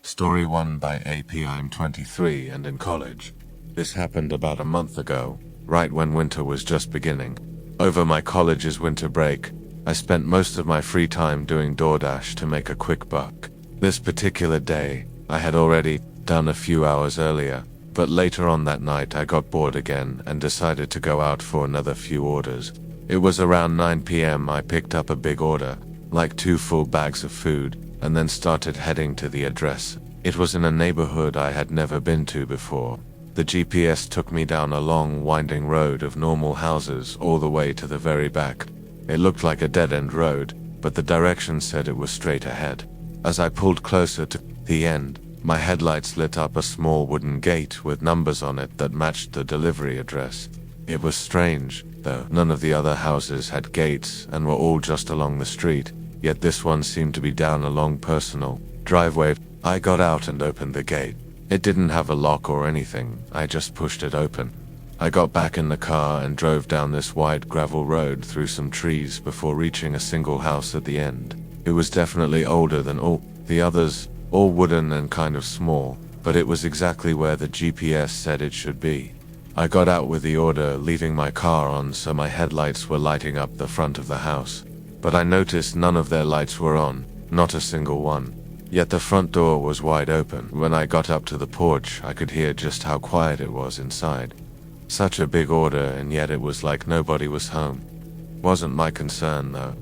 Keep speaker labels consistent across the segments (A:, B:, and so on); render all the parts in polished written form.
A: Story 1 by AP. I'm 23 and in college. This happened about a month ago, right when winter was just beginning. Over my college's winter break, I spent most of my free time doing DoorDash to make a quick buck. This particular day, I had already done a few hours earlier, but later on that night I got bored again and decided to go out for another few orders. It was around 9 p.m. I picked up a big order, like 2 full bags of food, and then started heading to the address. It was in a neighborhood I had never been to before. The GPS took me down a long, winding road of normal houses all the way to the very back. It looked like a dead-end road, but the directions said it was straight ahead. As I pulled closer to the end, my headlights lit up a small wooden gate with numbers on it that matched the delivery address. It was strange, though. None of the other houses had gates and were all just along the street, yet this one seemed to be down a long personal driveway. I got out and opened the gate. It didn't have a lock or anything, I just pushed it open. I got back in the car and drove down this wide gravel road through some trees before reaching a single house at the end. It was definitely older than all the others, all wooden and kind of small, but it was exactly where the GPS said it should be. I got out with the order, leaving my car on so my headlights were lighting up the front of the house. But I noticed none of their lights were on, not a single one. Yet the front door was wide open. When I got up to the porch, I could hear just how quiet it was inside. Such a big order, and yet it was like nobody was home. Wasn't my concern, though.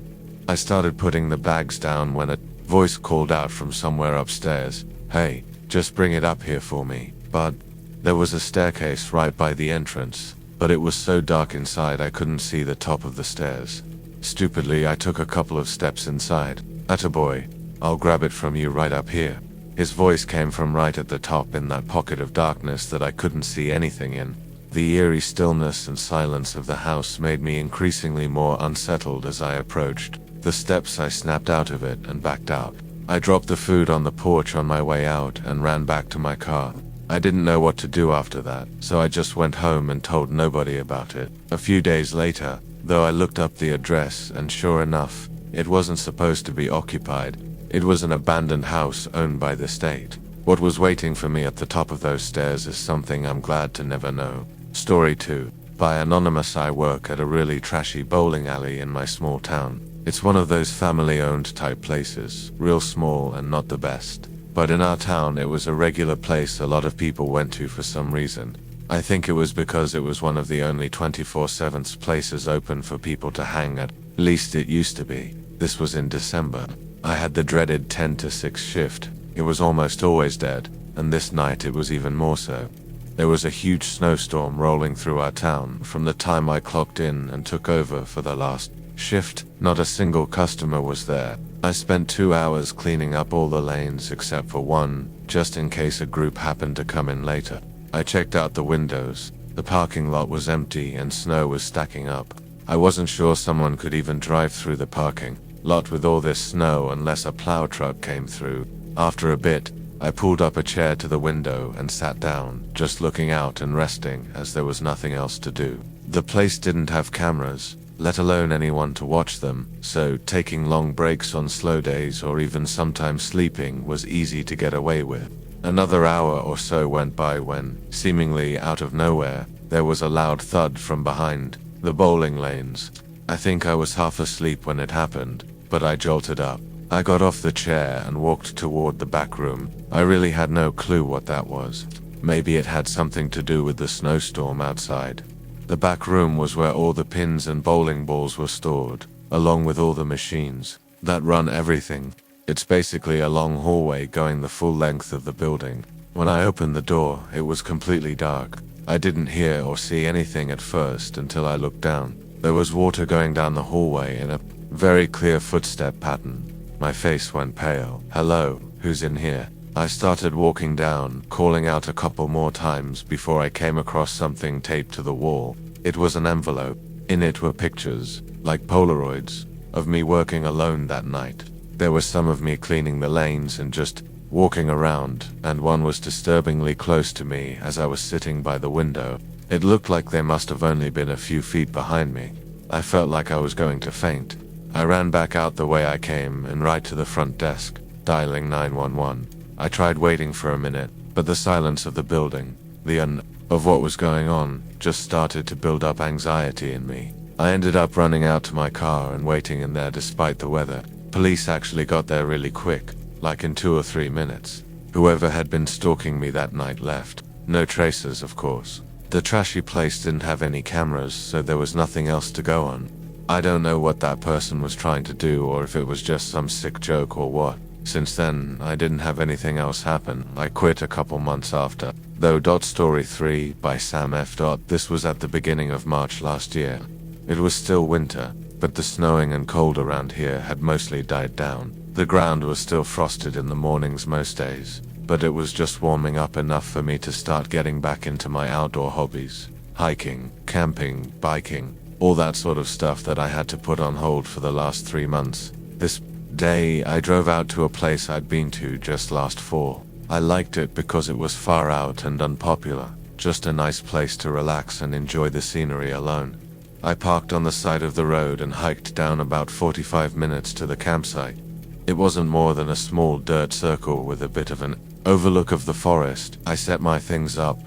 A: I started putting the bags down when a voice called out from somewhere upstairs, "Hey, just bring it up here for me, bud." There was a staircase right by the entrance, but it was so dark inside I couldn't see the top of the stairs. Stupidly, I took a couple of steps inside. "Attaboy, I'll grab it from you right up here." His voice came from right at the top in that pocket of darkness that I couldn't see anything in. The eerie stillness and silence of the house made me increasingly more unsettled as I approached the steps. I snapped out of it and backed out. I dropped the food on the porch on my way out and ran back to my car. I didn't know what to do after that, so I just went home and told nobody about it. A few days later, though, I looked up the address and sure enough, it wasn't supposed to be occupied. It was an abandoned house owned by the state. What was waiting for me at the top of those stairs is something I'm glad to never know. Story 2 by Anonymous. I work at a really trashy bowling alley in my small town. It's one of those family-owned type places, real small and not the best. But in our town it was a regular place a lot of people went to for some reason. I think it was because it was one of the only 24/7 places open for people to hang at least it used to be. This was in December. I had the dreaded 10 to 6 shift. It was almost always dead, and this night it was even more so. There was a huge snowstorm rolling through our town from the time I clocked in and took over for the last shift. Not a single customer was there. I spent 2 hours cleaning up all the lanes except for one, just in case a group happened to come in later. I checked out the windows. The parking lot was empty and snow was stacking up. I wasn't sure someone could even drive through the parking lot with all this snow unless a plow truck came through. After a bit, I pulled up a chair to the window and sat down, just looking out and resting as there was nothing else to do. The place didn't have cameras, let alone anyone to watch them, so taking long breaks on slow days or even sometimes sleeping was easy to get away with. Another hour or so went by when, seemingly out of nowhere, there was a loud thud from behind the bowling lanes. I think I was half asleep when it happened, but I jolted up. I got off the chair and walked toward the back room. I really had no clue what that was. Maybe it had something to do with the snowstorm outside. The back room was where all the pins and bowling balls were stored, along with all the machines that run everything. It's basically a long hallway going the full length of the building. When I opened the door, it was completely dark. I didn't hear or see anything at first until I looked down. There was water going down the hallway in a very clear footstep pattern. My face went pale. "Hello, who's in here?" I started walking down, calling out a couple more times before I came across something taped to the wall. It was an envelope. In it were pictures, like Polaroids, of me working alone that night. There was some of me cleaning the lanes and just walking around, and one was disturbingly close to me as I was sitting by the window. It looked like they must have only been a few feet behind me. I felt like I was going to faint. I ran back out the way I came and right to the front desk, dialing 911. I tried waiting for a minute, but the silence of the building, the of what was going on, just started to build up anxiety in me. I ended up running out to my car and waiting in there despite the weather. Police actually got there really quick, like in 2 or 3 minutes. Whoever had been stalking me that night left. No traces, of course. The trashy place didn't have any cameras, so there was nothing else to go on. I don't know what that person was trying to do or if it was just some sick joke or what. Since then, I didn't have anything else happen. I quit a couple months after. Though. Story 3 by Sam F. This was at the beginning of March last year. It was still winter, but the snowing and cold around here had mostly died down. The ground was still frosted in the mornings most days, but it was just warming up enough for me to start getting back into my outdoor hobbies. Hiking, camping, biking, all that sort of stuff that I had to put on hold for the last 3 months. This day, I drove out to a place I'd been to just last fall. I liked it because it was far out and unpopular, just a nice place to relax and enjoy the scenery alone. I parked on the side of the road and hiked down about 45 minutes to the campsite. It wasn't more than a small dirt circle with a bit of an overlook of the forest. I set my things up.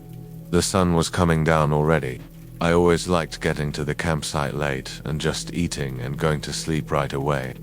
A: The sun was coming down already. I always liked getting to the campsite late and just eating and going to sleep right away.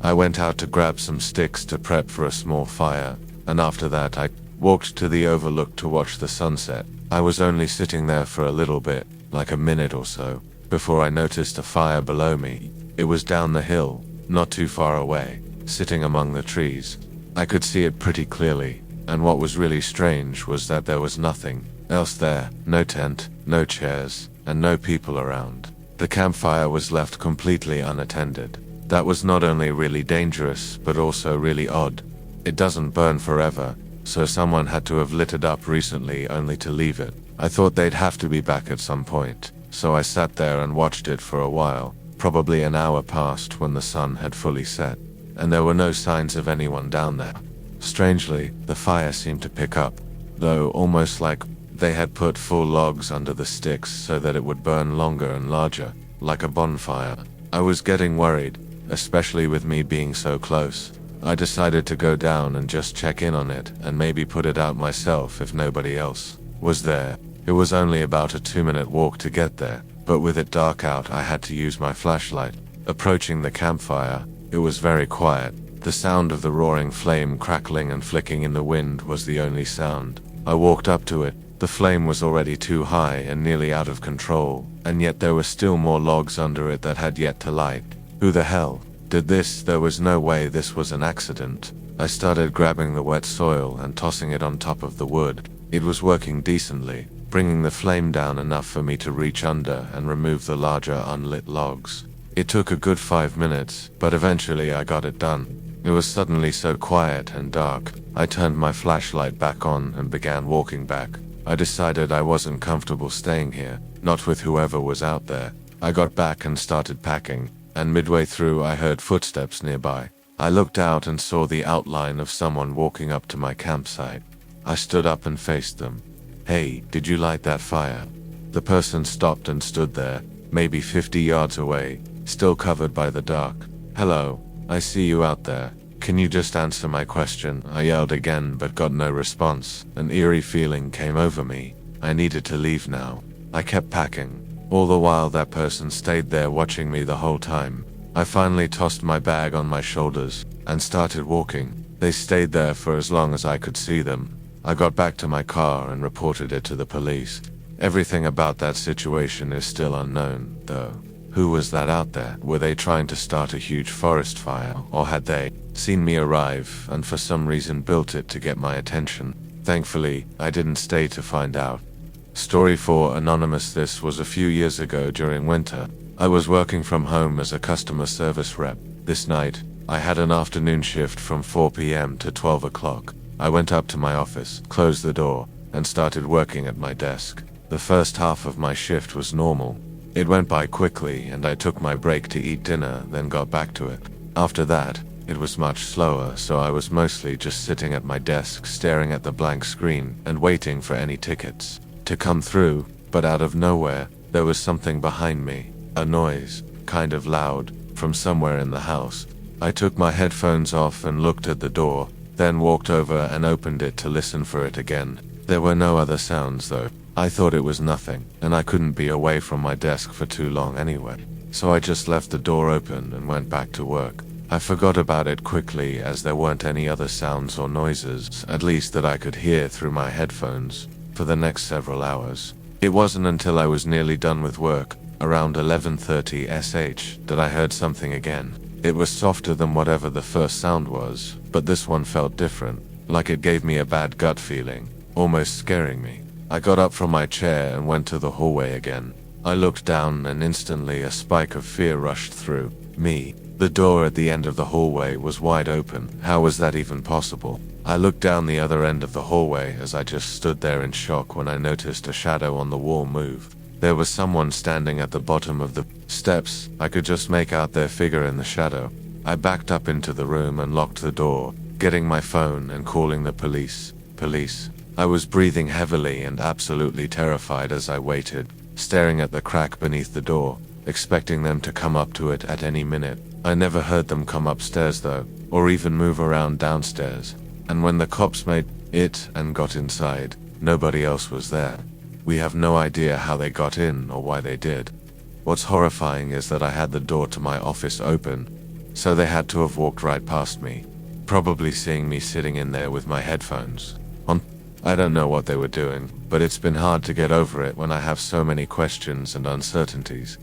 A: I went out to grab some sticks to prep for a small fire, and after that I walked to the overlook to watch the sunset. I was only sitting there for a little bit, like a minute or so, before I noticed a fire below me. It was down the hill, not too far away, sitting among the trees. I could see it pretty clearly, and what was really strange was that there was nothing else there. No tent, no chairs, and no people around. The campfire was left completely unattended. That was not only really dangerous, but also really odd. It doesn't burn forever, so someone had to have lit it up recently only to leave it. I thought they'd have to be back at some point, so I sat there and watched it for a while. Probably an hour passed when the sun had fully set, and there were no signs of anyone down there. Strangely, the fire seemed to pick up, though almost like they had put full logs under the sticks so that it would burn longer and larger, like a bonfire. I was getting worried, especially with me being so close. I decided to go down and just check in on it and maybe put it out myself if nobody else was there. It was only about a 2-minute walk to get there, but with it dark out I had to use my flashlight. Approaching the campfire, it was very quiet. The sound of the roaring flame crackling and flicking in the wind was the only sound. I walked up to it. The flame was already too high and nearly out of control, and yet there were still more logs under it that had yet to light. Who the hell did this? There was no way this was an accident. I started grabbing the wet soil and tossing it on top of the wood. It was working decently, bringing the flame down enough for me to reach under and remove the larger unlit logs. It took a good 5 minutes, but eventually I got it done. It was suddenly so quiet and dark. I turned my flashlight back on and began walking back. I decided I wasn't comfortable staying here, not with whoever was out there. I got back and started packing, and midway through I heard footsteps nearby. I looked out and saw the outline of someone walking up to my campsite. I stood up and faced them. "Hey, did you light that fire?" The person stopped and stood there, maybe 50 yards away, still covered by the dark. "Hello, I see you out there. Can you just answer my question?" I yelled again but got no response. An eerie feeling came over me. I needed to leave now. I kept packing. All the while that person stayed there watching me the whole time. I finally tossed my bag on my shoulders and started walking. They stayed there for as long as I could see them. I got back to my car and reported it to the police. Everything about that situation is still unknown, though. Who was that out there? Were they trying to start a huge forest fire, or had they seen me arrive and for some reason built it to get my attention? Thankfully, I didn't stay to find out. Story 4 Anonymous. This was a few years ago during winter. I was working from home as a customer service rep. This night, I had an afternoon shift from 4 p.m. to 12 o'clock. I went up to my office, closed the door, and started working at my desk. The first half of my shift was normal. It went by quickly and I took my break to eat dinner, then got back to it. After that, it was much slower, so I was mostly just sitting at my desk staring at the blank screen and waiting for any tickets to come through, but out of nowhere, there was something behind me, a noise, kind of loud, from somewhere in the house. I took my headphones off and looked at the door. then walked over and opened it to listen for it again. There were no other sounds though. I thought it was nothing, and I couldn't be away from my desk for too long anyway. So I just left the door open and went back to work. I forgot about it quickly as there weren't any other sounds or noises, at least that I could hear through my headphones, for the next several hours. It wasn't until I was nearly done with work, around 11:30 SH, that I heard something again. It was softer than whatever the first sound was, but this one felt different, like it gave me a bad gut feeling, almost scaring me. I got up from my chair and went to the hallway again. I looked down and instantly a spike of fear rushed through me. The door at the end of the hallway was wide open. How was that even possible? I looked down the other end of the hallway as I just stood there in shock when I noticed a shadow on the wall move. There was someone standing at the bottom of the steps. I could just make out their figure in the shadow. I backed up into the room and locked the door, getting my phone and calling the police. Police. I was breathing heavily and absolutely terrified as I waited, staring at the crack beneath the door, expecting them to come up to it at any minute. I never heard them come upstairs though, or even move around downstairs. And when the cops made it and got inside, nobody else was there. We have no idea how they got in or why they did. What's horrifying is that I had the door to my office open, so they had to have walked right past me, probably seeing me sitting in there with my headphones on. I don't know what they were doing, but it's been hard to get over it when I have so many questions and uncertainties.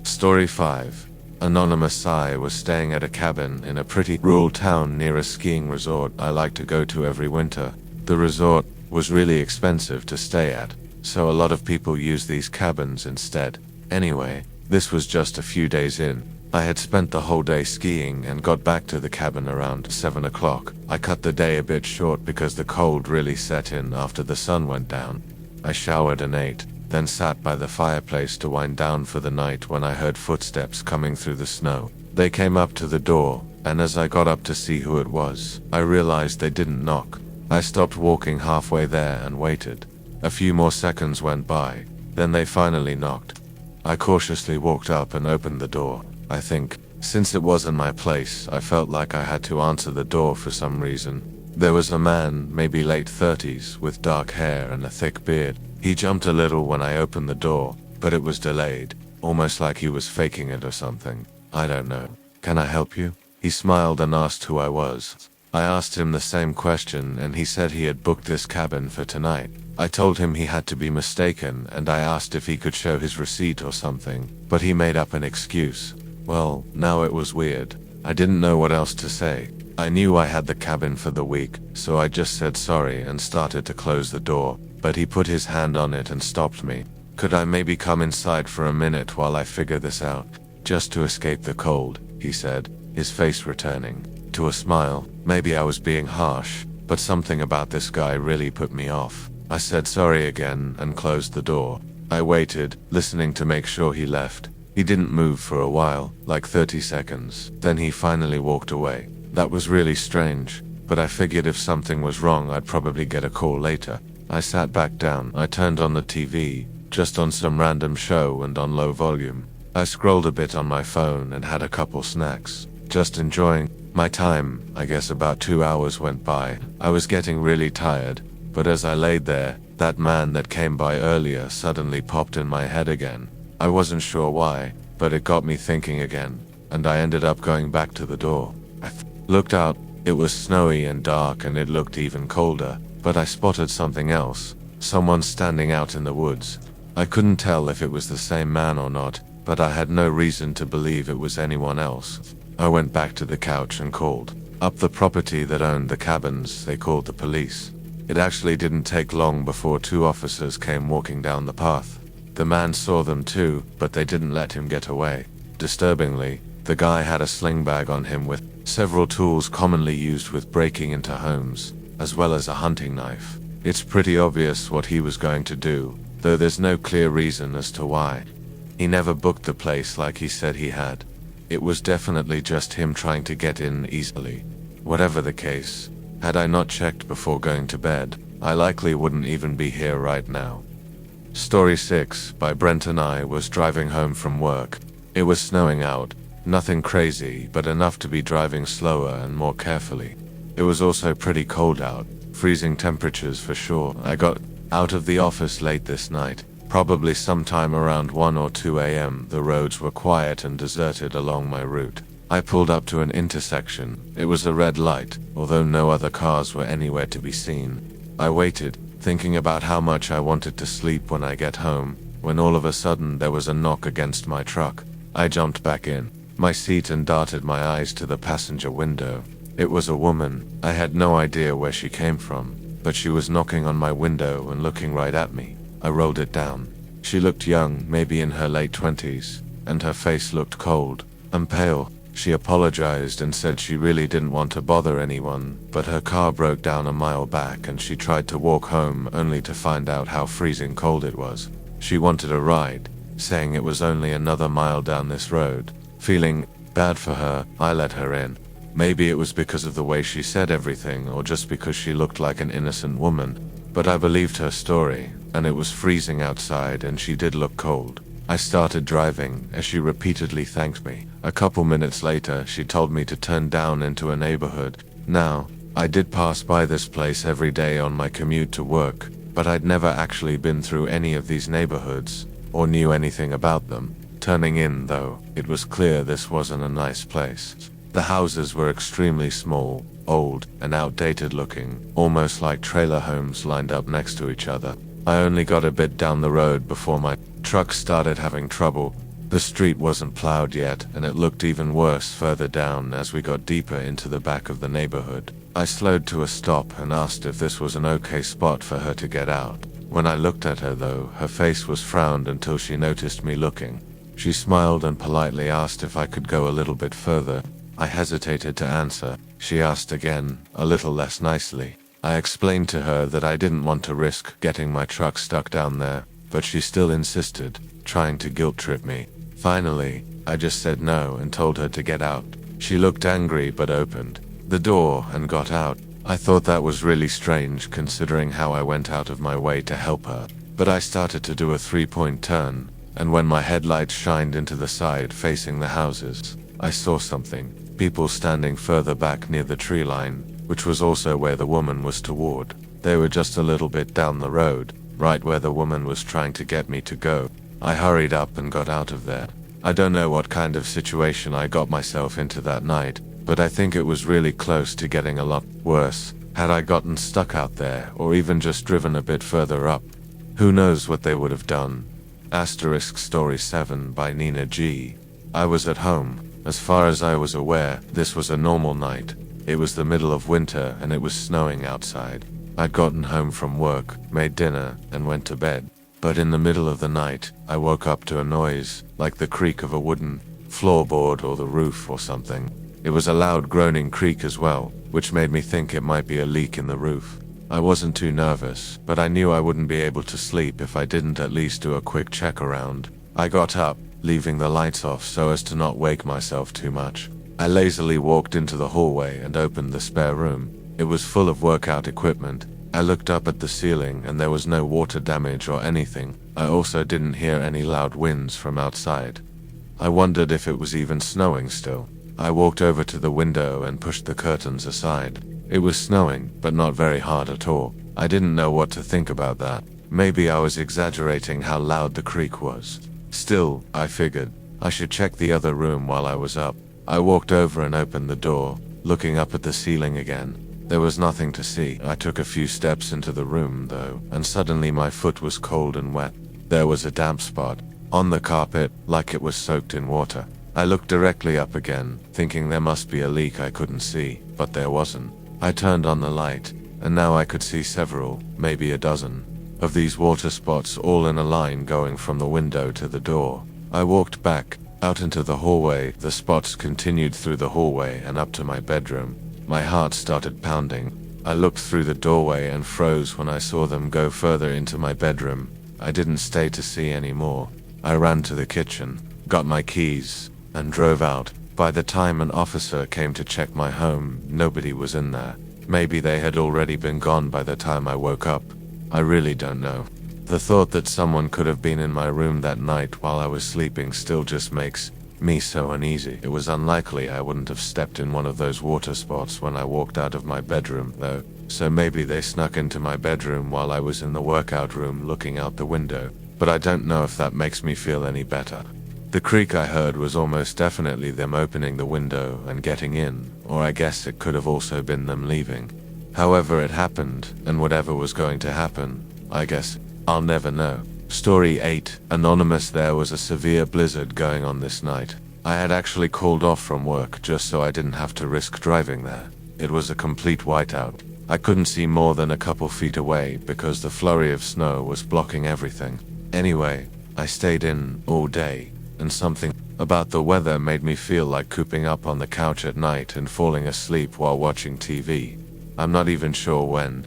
A: Story 5. Anonymous Sai was staying at a cabin in a pretty rural town near a skiing resort I like to go to every winter. The resort was really expensive to stay at, so a lot of people use these cabins instead. Anyway, this was just a few days in. I had spent the whole day skiing and got back to the cabin around 7 o'clock. I cut the day a bit short because the cold really set in after the sun went down. I showered and ate, then sat by the fireplace to wind down for the night when I heard footsteps coming through the snow. They came up to the door, and as I got up to see who it was, I realized they didn't knock. I stopped walking halfway there and waited. A few more seconds went by, then they finally knocked. I cautiously walked up and opened the door. I think, since it wasn't my place, I felt like I had to answer the door for some reason. There was a man, maybe late 30s, with dark hair and a thick beard. He jumped a little when I opened the door, but it was delayed, almost like he was faking it or something. I don't know. Can I help you? He smiled and asked who I was. I asked him the same question and he said he had booked this cabin for tonight. I told him he had to be mistaken and I asked if he could show his receipt or something, but he made up an excuse. Well, now it was weird. I didn't know what else to say. I knew I had the cabin for the week, so I just said sorry and started to close the door, but he put his hand on it and stopped me. Could I maybe come inside for a minute while I figure this out? Just to escape the cold, he said, his face returning to a smile. Maybe I was being harsh, but something about this guy really put me off. I said sorry again and closed the door. I waited, listening to make sure he left. He didn't move for a while, like 30 seconds. Then he finally walked away. That was really strange, but I figured if something was wrong I'd probably get a call later. I sat back down. I turned on the TV, just on some random show and on low volume. I scrolled a bit on my phone and had a couple snacks, just enjoying my time. I guess about 2 hours went by. I was getting really tired, but as I laid there, that man that came by earlier suddenly popped in my head again. I wasn't sure why, but it got me thinking again, and I ended up going back to the door. I looked out. It was snowy and dark and it looked even colder, but I spotted something else. Someone standing out in the woods. I couldn't tell if it was the same man or not, but I had no reason to believe it was anyone else. I went back to the couch and called up the property that owned the cabins. They called the police. It actually didn't take long before 2 officers came walking down the path. The man saw them too, but they didn't let him get away. Disturbingly, the guy had a sling bag on him with several tools commonly used with breaking into homes, as well as a hunting knife. It's pretty obvious what he was going to do, though there's no clear reason as to why. He never booked the place like he said he had. It was definitely just him trying to get in easily. Whatever the case, had I not checked before going to bed, I likely wouldn't even be here right now. Story 6 by Brent. And I was driving home from work. It was snowing out. Nothing crazy, but enough to be driving slower and more carefully. It was also pretty cold out, freezing temperatures for sure. I got out of the office late this night, probably sometime around 1 or 2 a.m. The roads were quiet and deserted along my route. I pulled up to an intersection. It was a red light, although no other cars were anywhere to be seen. I waited, thinking about how much I wanted to sleep when I get home, when all of a sudden there was a knock against my truck. I jumped back in my seat and darted my eyes to the passenger window. It was a woman. I had no idea where she came from, but she was knocking on my window and looking right at me. I rolled it down. She looked young, maybe in her late 20s, and her face looked cold and pale. She apologized and said she really didn't want to bother anyone, but her car broke down a mile back and she tried to walk home only to find out how freezing cold it was. She wanted a ride, saying it was only another mile down this road. Feeling bad for her, I let her in. Maybe it was because of the way she said everything, or just because she looked like an innocent woman, but I believed her story, and it was freezing outside and she did look cold. I started driving as she repeatedly thanked me. A couple minutes later, she told me to turn down into a neighborhood. Now, I did pass by this place every day on my commute to work, but I'd never actually been through any of these neighborhoods, or knew anything about them. Turning in, though, it was clear this wasn't a nice place. The houses were extremely small, old, and outdated looking, almost like trailer homes lined up next to each other. I only got a bit down the road before my truck started having trouble. The street wasn't plowed yet, and it looked even worse further down as we got deeper into the back of the neighborhood. I slowed to a stop and asked if this was an okay spot for her to get out. When I looked at her, though, her face was frowned until she noticed me looking. She smiled and politely asked if I could go a little bit further. I hesitated to answer. She asked again, a little less nicely. I explained to her that I didn't want to risk getting my truck stuck down there, but she still insisted, trying to guilt-trip me. Finally, I just said no and told her to get out. She looked angry but opened the door and got out. I thought that was really strange considering how I went out of my way to help her, but I started to do a 3-point turn, and when my headlights shined into the side facing the houses, I saw something. People standing further back near the tree line, which was also where the woman was toward. They were just a little bit down the road, right where the woman was trying to get me to go. I hurried up and got out of there. I don't know what kind of situation I got myself into that night, but I think it was really close to getting a lot worse. Had I gotten stuck out there, or even just driven a bit further up, who knows what they would have done. Asterisk Story 7 by Nina G. I was at home. As far as I was aware, this was a normal night. It was the middle of winter and it was snowing outside. I'd gotten home from work, made dinner, and went to bed. But in the middle of the night, I woke up to a noise, like the creak of a wooden floorboard or the roof or something. It was a loud groaning creak as well, which made me think it might be a leak in the roof. I wasn't too nervous, but I knew I wouldn't be able to sleep if I didn't at least do a quick check around. I got up, leaving the lights off so as to not wake myself too much. I lazily walked into the hallway and opened the spare room. It was full of workout equipment. I looked up at the ceiling and there was no water damage or anything. I also didn't hear any loud winds from outside. I wondered if it was even snowing still. I walked over to the window and pushed the curtains aside. It was snowing, but not very hard at all. I didn't know what to think about that. Maybe I was exaggerating how loud the creak was. Still, I figured, I should check the other room while I was up. I walked over and opened the door, looking up at the ceiling again. There was nothing to see. I took a few steps into the room, though, and suddenly my foot was cold and wet. There was a damp spot on the carpet, like it was soaked in water. I looked directly up again, thinking there must be a leak I couldn't see, but there wasn't. I turned on the light, and now I could see several, maybe a dozen, of these water spots all in a line going from the window to the door. I walked back, out into the hallway. The spots continued through the hallway and up to my bedroom. My heart started pounding. I looked through the doorway and froze when I saw them go further into my bedroom. I didn't stay to see any more. I ran to the kitchen, got my keys, and drove out. By the time an officer came to check my home, nobody was in there. Maybe they had already been gone by the time I woke up. I really don't know. The thought that someone could have been in my room that night while I was sleeping still just makes me so uneasy. It was unlikely I wouldn't have stepped in one of those water spots when I walked out of my bedroom, though, so maybe they snuck into my bedroom while I was in the workout room looking out the window, but I don't know if that makes me feel any better. The creak I heard was almost definitely them opening the window and getting in, or I guess it could have also been them leaving. However it happened, and whatever was going to happen, I guess, I'll never know. Story 8. Anonymous. There was a severe blizzard going on this night. I had actually called off from work just so I didn't have to risk driving there. It was a complete whiteout. I couldn't see more than a couple feet away because the flurry of snow was blocking everything. Anyway, I stayed in all day, and something about the weather made me feel like cooping up on the couch at night and falling asleep while watching TV. I'm not even sure when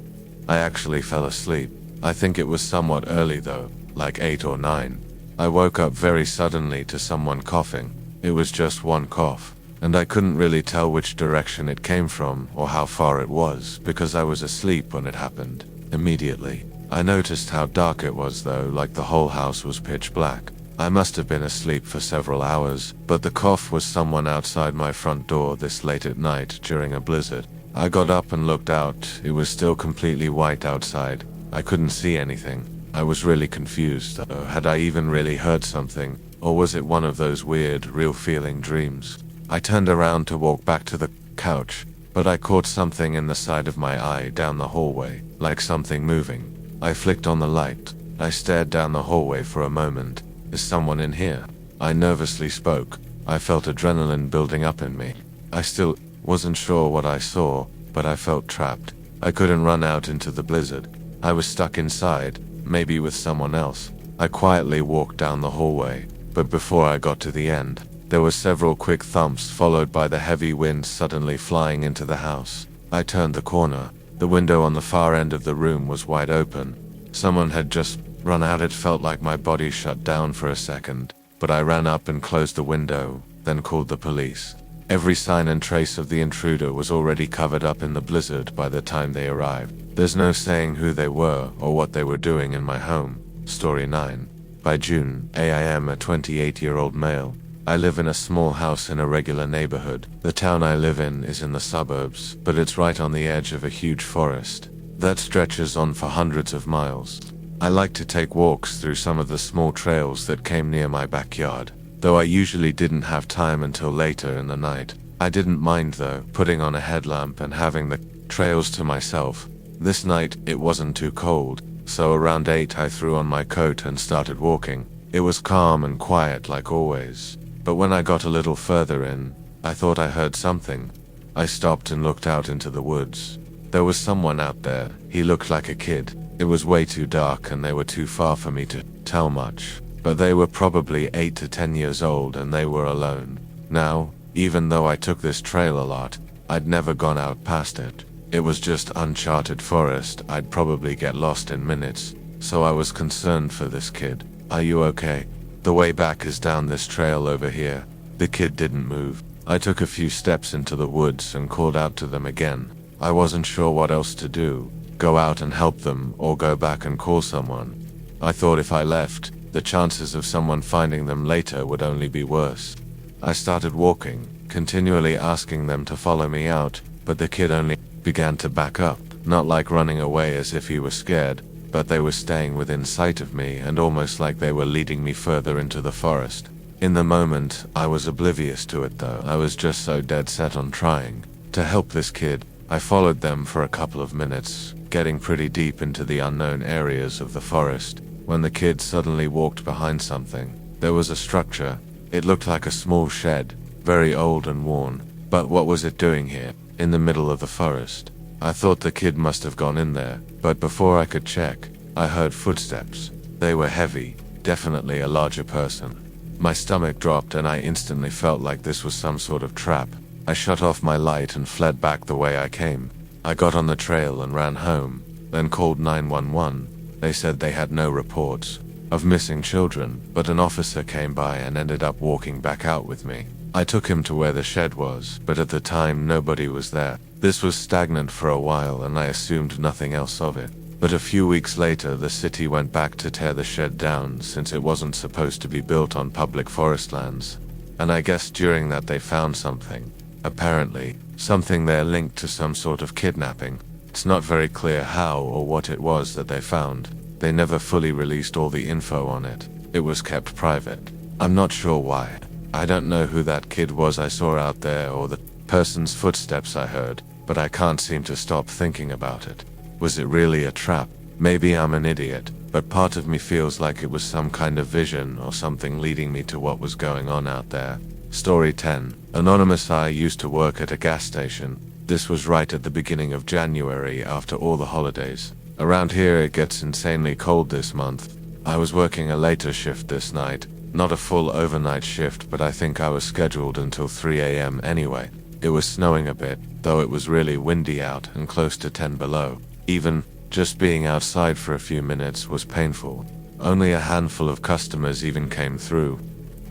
A: I actually fell asleep. I think it was somewhat early though, like 8 or 9. I woke up very suddenly to someone coughing. It was just one cough, and I couldn't really tell which direction it came from or how far it was because I was asleep when it happened. Immediately, I noticed how dark it was though, like the whole house was pitch black. I must have been asleep for several hours, but the cough was someone outside my front door this late at night during a blizzard. I got up and looked out. It was still completely white outside. I couldn't see anything. I was really confused. Had I even really heard something, or was it one of those weird, real-feeling dreams? I turned around to walk back to the couch, but I caught something in the side of my eye down the hallway, like something moving. I flicked on the light. I stared down the hallway for a moment. Is someone in here? I nervously spoke. I felt adrenaline building up in me. I still wasn't sure what I saw, but I felt trapped. I couldn't run out into the blizzard. I was stuck inside, maybe with someone else. I quietly walked down the hallway, but before I got to the end, there were several quick thumps followed by the heavy wind suddenly flying into the house. I turned the corner. The window on the far end of the room was wide open. Someone had just run out. It felt like my body shut down for a second, but I ran up and closed the window, then called the police. Every sign and trace of the intruder was already covered up in the blizzard by the time they arrived. There's no saying who they were or what they were doing in my home. Story 9. By June, I am a 28-year-old male. I live in a small house in a regular neighborhood. The town I live in is in the suburbs, but it's right on the edge of a huge forest that stretches on for hundreds of miles. I like to take walks through some of the small trails that came near my backyard, though I usually didn't have time until later in the night. I didn't mind though, putting on a headlamp and having the trails to myself. This night, it wasn't too cold, so around 8 I threw on my coat and started walking. It was calm and quiet like always, but when I got a little further in, I thought I heard something. I stopped and looked out into the woods. There was someone out there. He looked like a kid. It was way too dark and they were too far for me to tell much, but they were probably 8 to 10 years old and they were alone. Now, even though I took this trail a lot, I'd never gone out past it. It was just uncharted forest. I'd probably get lost in minutes, so I was concerned for this kid. Are you okay? The way back is down this trail over here. The kid didn't move. I took a few steps into the woods and called out to them again. I wasn't sure what else to do. Go out and help them or go back and call someone. I thought if I left, the chances of someone finding them later would only be worse. I started walking, continually asking them to follow me out, but the kid only began to back up, not like running away as if he was scared, but they were staying within sight of me and almost like they were leading me further into the forest. In the moment, I was oblivious to it though. I was just so dead set on trying to help this kid. I followed them for a couple of minutes, getting pretty deep into the unknown areas of the forest, when the kid suddenly walked behind something. There was a structure. It looked like a small shed, very old and worn. But what was it doing here, in the middle of the forest? I thought the kid must have gone in there, but before I could check, I heard footsteps. They were heavy, definitely a larger person. My stomach dropped and I instantly felt like this was some sort of trap. I shut off my light and fled back the way I came. I got on the trail and ran home, then called 911. They said they had no reports of missing children, but an officer came by and ended up walking back out with me. I took him to where the shed was, but at the time nobody was there. This was stagnant for a while and I assumed nothing else of it. But a few weeks later the city went back to tear the shed down since it wasn't supposed to be built on public forest lands. and I guess during that they found something. Apparently, something there linked to some sort of kidnapping. It's not very clear how or what it was that they found. They never fully released all the info on it. It was kept private. I'm not sure why. I don't know who that kid was I saw out there or the person's footsteps I heard, but I can't seem to stop thinking about it. Was it really a trap? Maybe I'm an idiot, but part of me feels like it was some kind of vision or something leading me to what was going on out there. Story 10. Anonymous. I used to work at a gas station. This was right at the beginning of January after all the holidays. Around here it gets insanely cold this month. I was working a later shift this night. Not a full overnight shift, but I think I was scheduled until 3 a.m. anyway. It was snowing a bit, though it was really windy out and close to 10 below. Even just being outside for a few minutes was painful. Only a handful of customers even came through.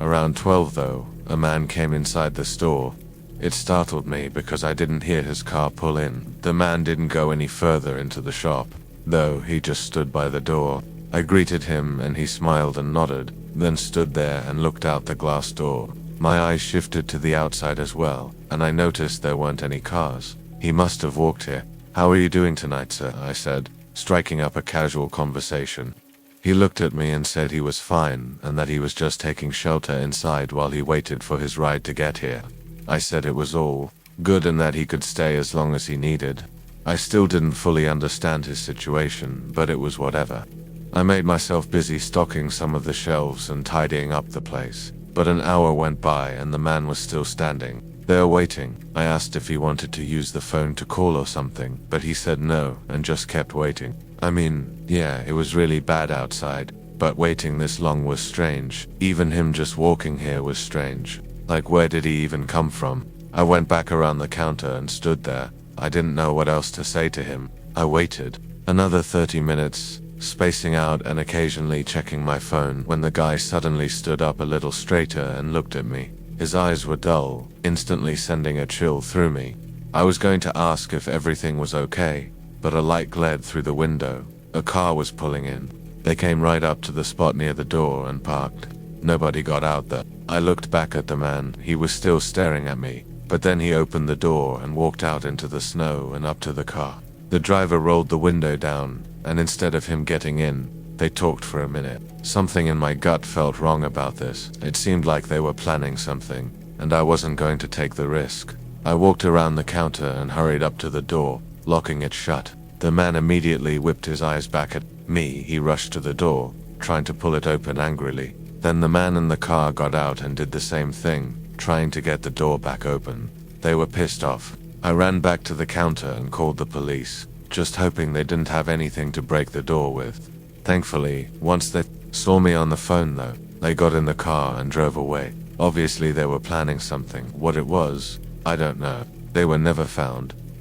A: Around 12 though, a man came inside the store. It startled me because I didn't hear his car pull in. The man didn't go any further into the shop, though. He just stood by the door. I greeted him and he smiled and nodded, then stood there and looked out the glass door. My eyes shifted to the outside as well, and I noticed there weren't any cars. He must have walked here. "How are you doing tonight, sir?" I said, striking up a casual conversation. He looked at me and said he was fine and that he was just taking shelter inside while he waited for his ride to get here. I said it was all good and that he could stay as long as he needed. I still didn't fully understand his situation, but it was whatever. I made myself busy stocking some of the shelves and tidying up the place, but an hour went by and the man was still standing there waiting. I asked if he wanted to use the phone to call or something, but he said no and just kept waiting. I mean, yeah, it was really bad outside, but waiting this long was strange. Even him just walking here was strange. Like, where did he even come from? I went back around the counter and stood there. I didn't know what else to say to him. I waited another 30 minutes, spacing out and occasionally checking my phone, when the guy suddenly stood up a little straighter and looked at me. His eyes were dull, instantly sending a chill through me. I was going to ask if everything was okay, but a light glared through the window. A car was pulling in. They came right up to the spot near the door and parked. Nobody got out there. I looked back at the man. He was still staring at me, but then he opened the door and walked out into the snow and up to the car. The driver rolled the window down, and instead of him getting in, they talked for a minute. Something in my gut felt wrong about this. It seemed like they were planning something, and I wasn't going to take the risk. I walked around the counter and hurried up to the door, locking it shut. The man immediately whipped his eyes back at me. He rushed to the door, trying to pull it open angrily. Then the man in the car got out and did the same thing, trying to get the door back open. They were pissed off. I ran back to the counter and called the police, just hoping they didn't have anything to break the door with. Thankfully, once they saw me on the phone though, they got in the car and drove away. Obviously they were planning something. What it was, I don't know. They were never found.